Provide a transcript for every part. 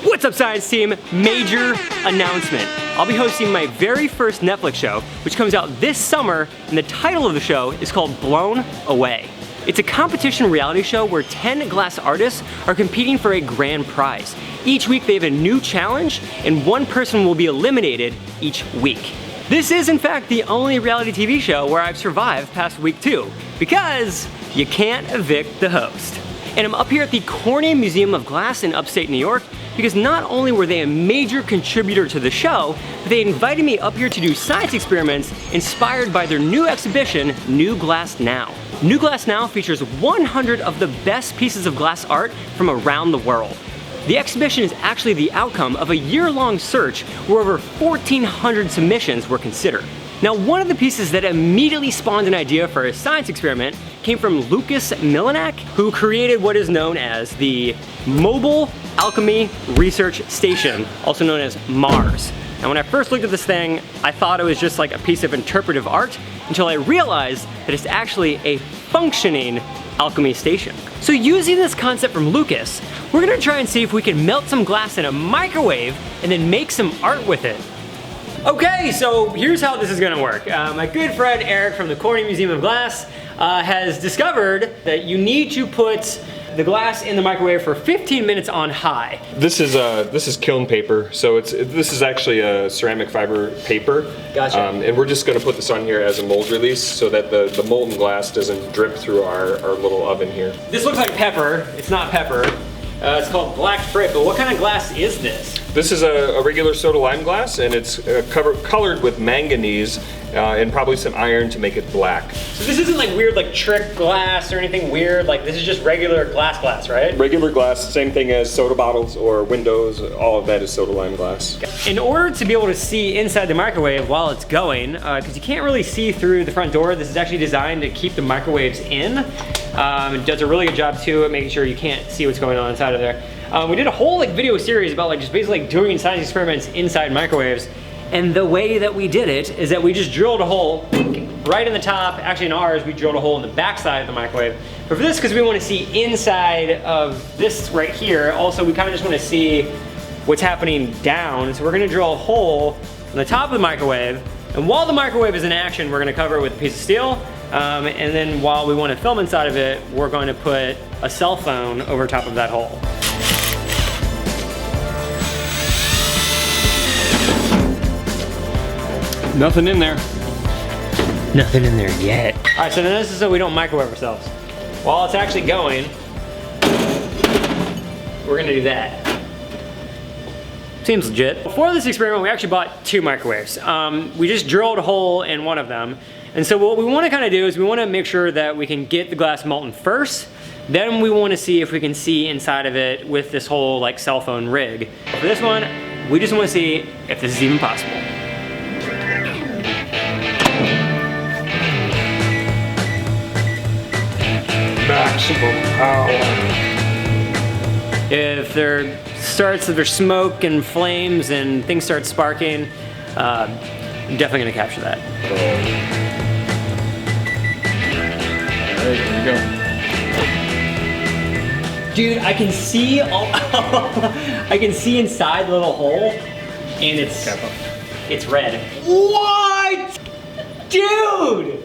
What's up, science team? Major announcement. I'll be hosting my very first Netflix show, which comes out this summer, and the title of the show is called Blown Away. It's a competition reality show where 10 glass artists are competing for a grand prize. Each week they have a new challenge, and one person will be eliminated each week. This is in fact the only reality TV show where I've survived past week 2, because you can't evict the host. And I'm up here at the Corning Museum of Glass in upstate New York because not only were they a major contributor to the show, but they invited me up here to do science experiments inspired by their new exhibition, New Glass Now. New Glass Now features 100 of the best pieces of glass art from around the world. The exhibition is actually the outcome of a year-long search where over 1,400 submissions were considered. Now, one of the pieces that immediately spawned an idea for a science experiment came from Lukas Milanak, who created what is known as the Mobile Alchemy Research Station, also known as MARS. And when I first looked at this thing, I thought it was just like a piece of interpretive art until I realized that it's actually a functioning alchemy station. So using this concept from Lukas, we're gonna try and see if we can melt some glass in a microwave and then make some art with it. Okay, so here's how this is gonna work. My good friend Eric from the Corning Museum of Glass has discovered that you need to put the glass in the microwave for 15 minutes on high. This is kiln paper, so this is actually a ceramic fiber paper. Gotcha. And we're just going to put this on here as a mold release so that the molten glass doesn't drip through our little oven here. This looks like pepper. It's not pepper. It's called black frit, but what kind of glass is this? This is a regular soda lime glass, and it's colored with manganese and probably some iron to make it black. So this isn't like weird like trick glass or anything weird, like this is just regular glass, right? Regular glass, same thing as soda bottles or windows, all of that is soda lime glass. In order to be able to see inside the microwave while it's going, because you can't really see through the front door, this is actually designed to keep the microwaves in. It does a really good job too at making sure you can't see what's going on inside of there. We did a whole like video series about like just basically like doing science experiments inside microwaves. And the way that we did it is that we just drilled a hole right in the top. Actually in ours, we drilled a hole in the back side of the microwave. But for this, because we want to see inside of this right here, also we kind of just want to see what's happening down. So we're gonna drill a hole on the top of the microwave. And while the microwave is in action, we're gonna cover it with a piece of steel. And then while we want to film inside of it, we're going to put a cell phone over top of that hole. Nothing in there. Nothing in there yet. All right, so then this is so we don't microwave ourselves. While it's actually going, we're gonna do that. Seems legit. Before this experiment, we actually bought 2 microwaves. We just drilled a hole in one of them. And so what we wanna kinda do is we wanna make sure that we can get the glass molten first, then we wanna see if we can see inside of it with this whole like cell phone rig. For this one, we just wanna see if this is even possible. Maximum power. If there's smoke and flames and things start sparking, I'm definitely gonna capture that. Alright, here we go. Dude, I can see I can see inside the little hole, and it's red. What? Dude!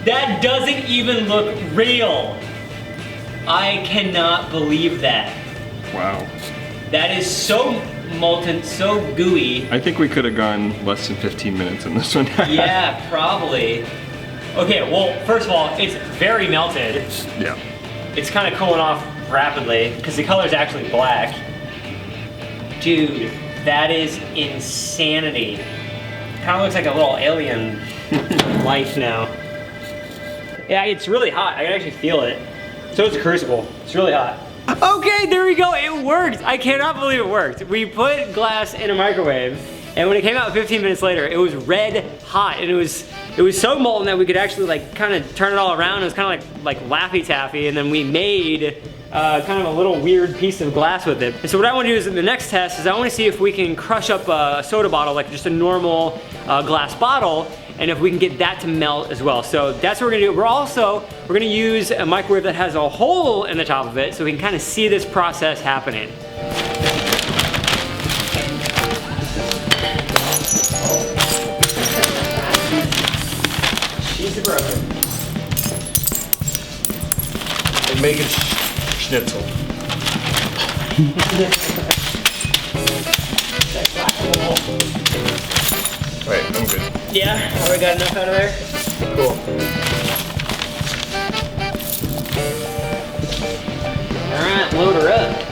That doesn't even look real. I cannot believe that. Wow. That is so molten, so gooey. I think we could have gone less than 15 minutes in this one. Yeah, probably. Okay, well, first of all, it's very melted. Yeah. It's kind of cooling off rapidly because the color is actually black. Dude, that is insanity. Kind of looks like a little alien life now. Yeah, it's really hot. I can actually feel it. So it's a crucible. It's really hot. Okay, there we go. It worked. I cannot believe it worked. We put glass in a microwave, and when it came out 15 minutes later, it was red hot, and it was so molten that we could actually like kind of turn it all around. It was kind of like Laffy Taffy, and then we made kind of a little weird piece of glass with it. And so what I want to do is in the next test is I want to see if we can crush up a soda bottle, like just a normal glass bottle, and if we can get that to melt as well. So that's what we're gonna do. We're gonna use a microwave that has a hole in the top of it so we can kind of see this process happening. make it schnitzel. Right, I'm good. Yeah, already got enough out of there? Cool. Alright, load her up.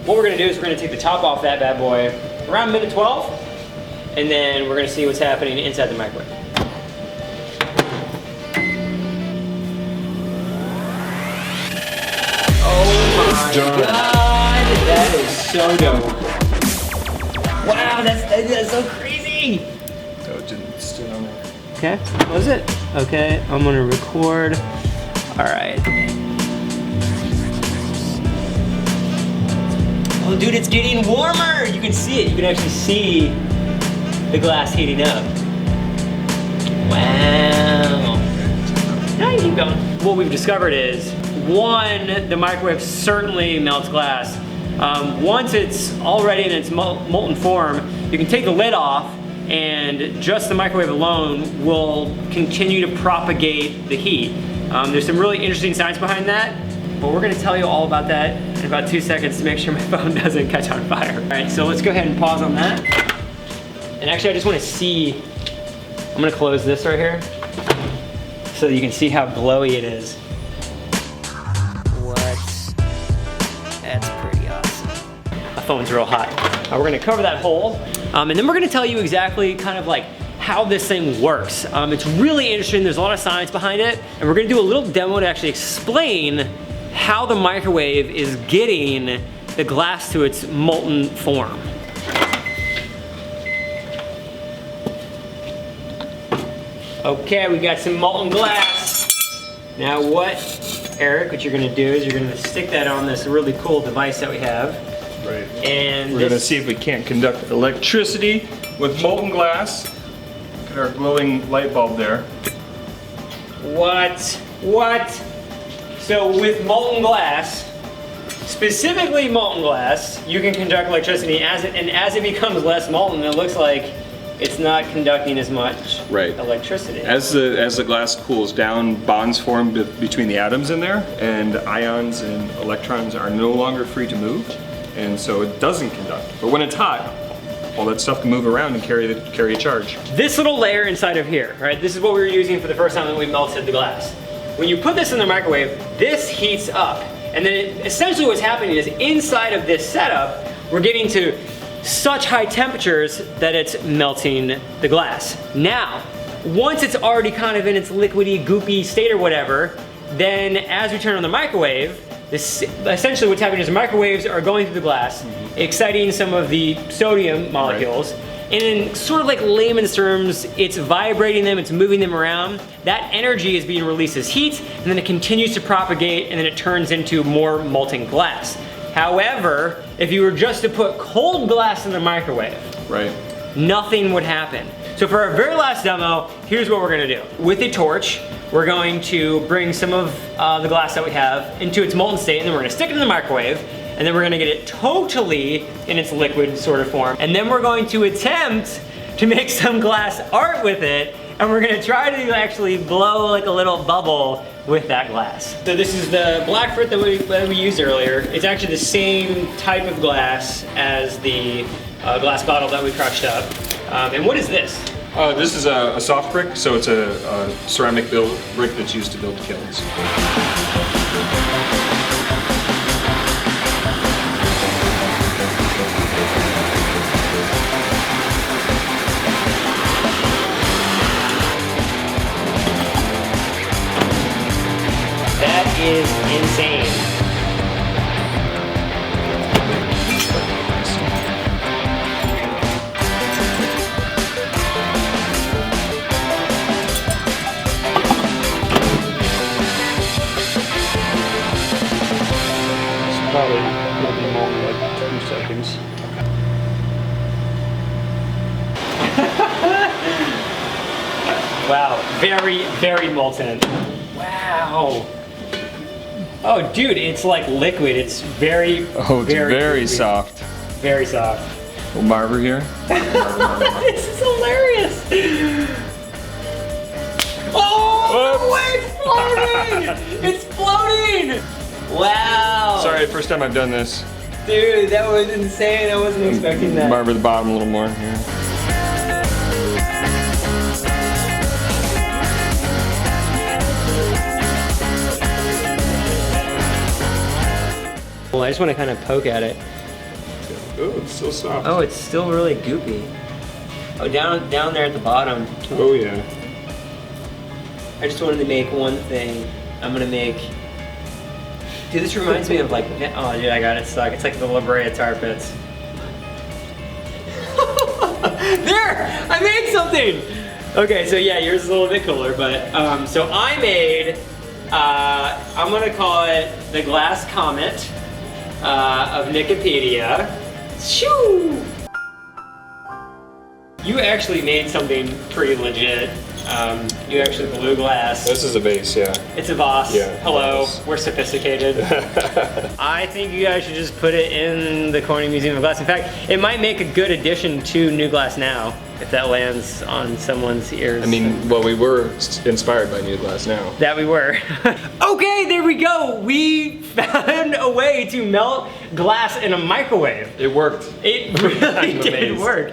What we're gonna do is we're gonna take the top off that bad boy around minute 12, and then we're gonna see what's happening inside the microwave. Oh my god, that is so dope. Wow, that's so crazy. Oh, it didn't stay on there. Okay, what was it? Okay, I'm gonna record. All right. Oh, dude, it's getting warmer. You can see it. You can actually see the glass heating up. Wow. Now you keep going. What we've discovered is, one, the microwave certainly melts glass. Once it's already in its molten form, you can take the lid off and just the microwave alone will continue to propagate the heat. There's some really interesting science behind that, but we're gonna tell you all about that in about 2 seconds to make sure my phone doesn't catch on fire. All right, so let's go ahead and pause on that. And actually, I just wanna see, I'm gonna close this right here so that you can see how glowy it is. What? That's pretty awesome. My phone's real hot. We're gonna cover that hole, and then we're gonna tell you exactly kind of like how this thing works. It's really interesting, there's a lot of science behind it, and we're gonna do a little demo to actually explain how the microwave is getting the glass to its molten form. Okay, we got some molten glass. Now what, Eric, what you're gonna do is you're gonna stick that on this really cool device that we have. Right. And we're gonna see if we can't conduct electricity with molten glass. Look at our glowing light bulb there. What? So with molten glass, specifically molten glass, you can conduct electricity as it becomes less molten, it looks like it's not conducting as much electricity. As the glass cools down, bonds form between the atoms in there, and ions and electrons are no longer free to move, and so it doesn't conduct. But when it's hot, all that stuff can move around and carry a charge. This little layer inside of here, right? This is what we were using for the first time that we melted the glass. When you put this in the microwave, this heats up, and then essentially what's happening is inside of this setup, we're getting to such high temperatures that it's melting the glass. Now, once it's already kind of in its liquidy, goopy state or whatever, then as we turn on the microwave, essentially what's happening is the microwaves are going through the glass, exciting some of the sodium molecules, and in sort of like layman's terms, it's vibrating them, it's moving them around. That energy is being released as heat, and then it continues to propagate, and then it turns into more molten glass. However, if you were just to put cold glass in the microwave, nothing would happen. So for our very last demo, here's what we're gonna do. With a torch, we're going to bring some of the glass that we have into its molten state, and then we're gonna stick it in the microwave, and then we're gonna get it totally in its liquid sort of form. And then we're going to attempt to make some glass art with it, and we're gonna try to actually blow like a little bubble with that glass. So this is the black fruit that we used earlier. It's actually the same type of glass as the glass bottle that we crushed up. And what is this? This is a soft brick, so it's a ceramic brick that's used to build kilns. That is insane. Probably nothing more than like 2 seconds. Wow, very, very molten. Wow. Oh, dude, it's like liquid. It's very, very soft. Very soft. Little marver here. This is hilarious. Oh, it's floating! It's floating! Wow. Sorry, first time I've done this. Dude, that was insane. I wasn't expecting that. Barber the bottom a little more here. Well, I just want to kind of poke at it. Oh, it's still soft. Oh, it's still really goopy. Oh, down there at the bottom. Oh yeah. I just wanted to make one thing. I'm gonna make. Dude, this reminds me of like. Oh, dude, I got it stuck. It's like the La Brea tar pits. There! I made something! Okay, so yeah, yours is a little bit cooler, but so I made. I'm gonna call it the Glass Comet of Nickipedia. Shoo! You actually made something pretty legit. You actually blew glass. This is a vase, yeah. It's a vase. Yeah. Hello, Vase. we're sophisticated. I think you guys should just put it in the Corning Museum of Glass. In fact, it might make a good addition to New Glass Now if that lands on someone's ears. I mean, well, we were inspired by New Glass Now. That we were. Okay, there we go. We found a way to melt glass in a microwave. It worked. It really did amazed. work.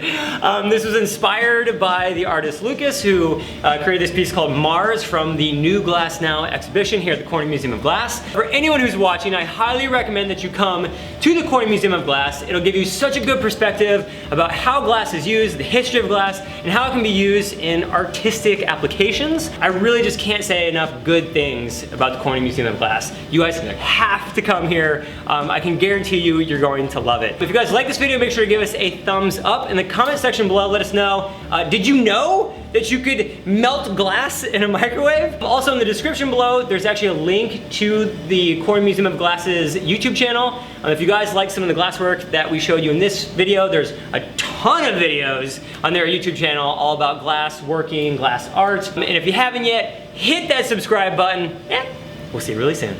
This was inspired by the artist Lukas, who created this piece called Mars from the New Glass Now exhibition here at the Corning Museum of Glass. For anyone who's watching, I highly recommend that you come to the Corning Museum of Glass. It'll give you such a good perspective about how glass is used, the history of glass, and how it can be used in artistic applications. I really just can't say enough good things about the Corning Museum of Glass. You guys have to come here. I can guarantee you, you're going to love it. If you guys like this video, make sure to give us a thumbs up. In the comment section below, let us know, did you know that you could melt glass in a microwave? Also in the description below, there's actually a link to the Corning Museum of Glass's YouTube channel. If you guys like some of the glasswork that we showed you in this video, there's a ton of videos on their YouTube channel all about glass working, glass art. And if you haven't yet, hit that subscribe button, and we'll see you really soon.